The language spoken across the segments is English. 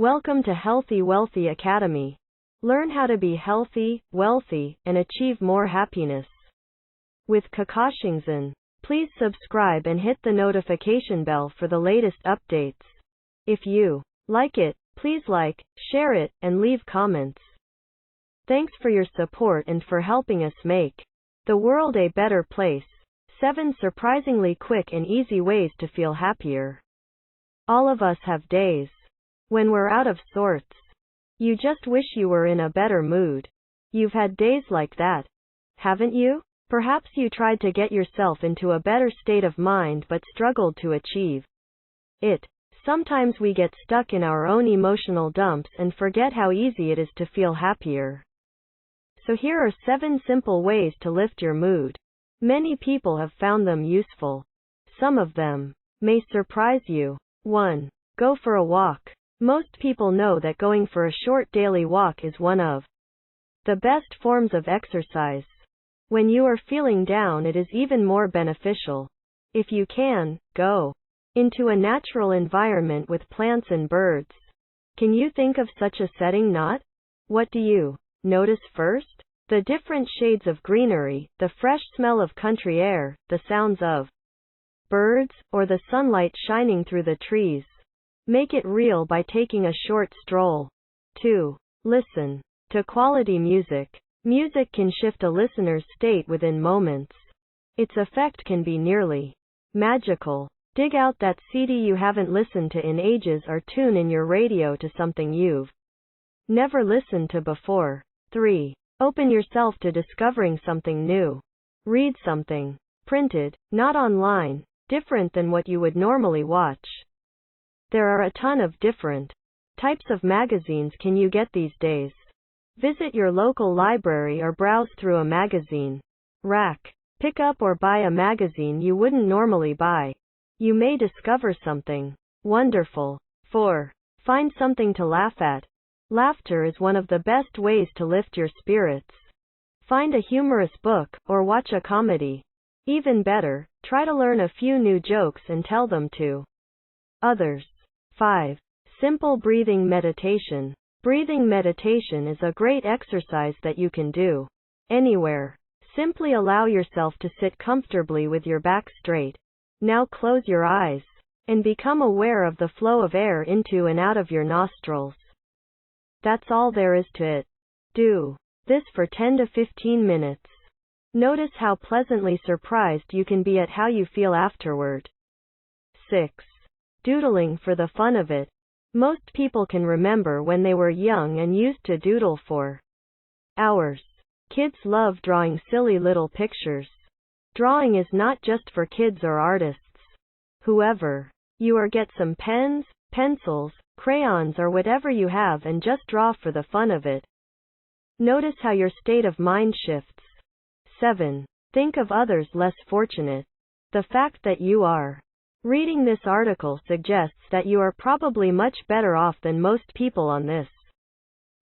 Welcome to Healthy Wealthy Academy. Learn how to be healthy, wealthy, and achieve more happiness with Kakashingson. Please subscribe and hit the notification bell for the latest updates. If you like it, please like, share it, and leave comments. Thanks for your support and for helping us make the world a better place. 7 surprisingly quick and easy ways to feel happier. All of us have days when we're out of sorts. You just wish you were in a better mood. You've had days like that, haven't you? Perhaps you tried to get yourself into a better state of mind but struggled to achieve it. Sometimes we get stuck in our own emotional dumps and forget how easy it is to feel happier. So here are 7 simple ways to lift your mood. Many people have found them useful. Some of them may surprise you. 1. Go for a walk. Most people know that going for a short daily walk is one of the best forms of exercise. When you are feeling down, it is even more beneficial. If you can, go into a natural environment with plants and birds. Can you think of such a setting not? What do you notice first? The different shades of greenery, the fresh smell of country air, the sounds of birds, or the sunlight shining through the trees. Make it real by taking a short stroll. 2. Listen to quality music. Music can shift a listener's state within moments. Its effect can be nearly magical. Dig out that CD you haven't listened to in ages or tune in your radio to something you've never listened to before. 3. Open yourself to discovering something new. Read something printed, not online, different than what you would normally watch. There are a ton of different types of magazines can you get these days. Visit your local library or browse through a magazine rack. Pick up or buy a magazine you wouldn't normally buy. You may discover something wonderful. 4. Find something to laugh at. Laughter is one of the best ways to lift your spirits. Find a humorous book, or watch a comedy. Even better, try to learn a few new jokes and tell them to others. 5. Simple breathing meditation. Breathing meditation is a great exercise that you can do anywhere. Simply allow yourself to sit comfortably with your back straight. Now close your eyes and become aware of the flow of air into and out of your nostrils. That's all there is to it. Do this for 10 to 15 minutes. Notice how pleasantly surprised you can be at how you feel afterward. 6. Doodling for the fun of it. Most people can remember when they were young and used to doodle for hours. Kids love drawing silly little pictures. Drawing is not just for kids or artists. Whoever you are, get some pens, pencils, crayons, or whatever you have and just draw for the fun of it. Notice how your state of mind shifts. 7. Think of others less fortunate. The fact that you are reading this article suggests that you are probably much better off than most people on this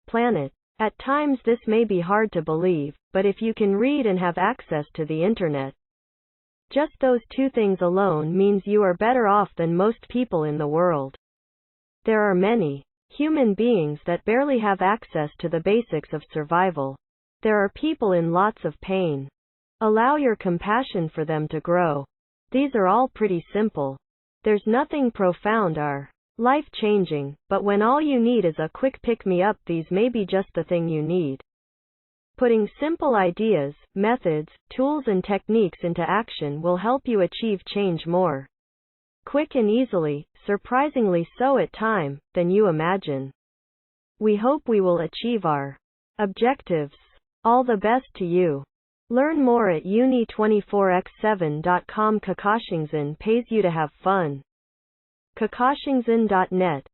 planet. At times this may be hard to believe, but if you can read and have access to the internet, just those 2 things alone means you are better off than most people in the world. There are many human beings that barely have access to the basics of survival. There are people in lots of pain. Allow your compassion for them to grow. These are all pretty simple. There's nothing profound or life-changing, but when all you need is a quick pick-me-up, these may be just the thing you need. Putting simple ideas, methods, tools and techniques into action will help you achieve change more quick and easily, surprisingly so at time, than you imagine. We hope we will achieve our objectives. All the best to you. Learn more at uni24x7.com. Kakashingson pays you to have fun. Kakashingson.net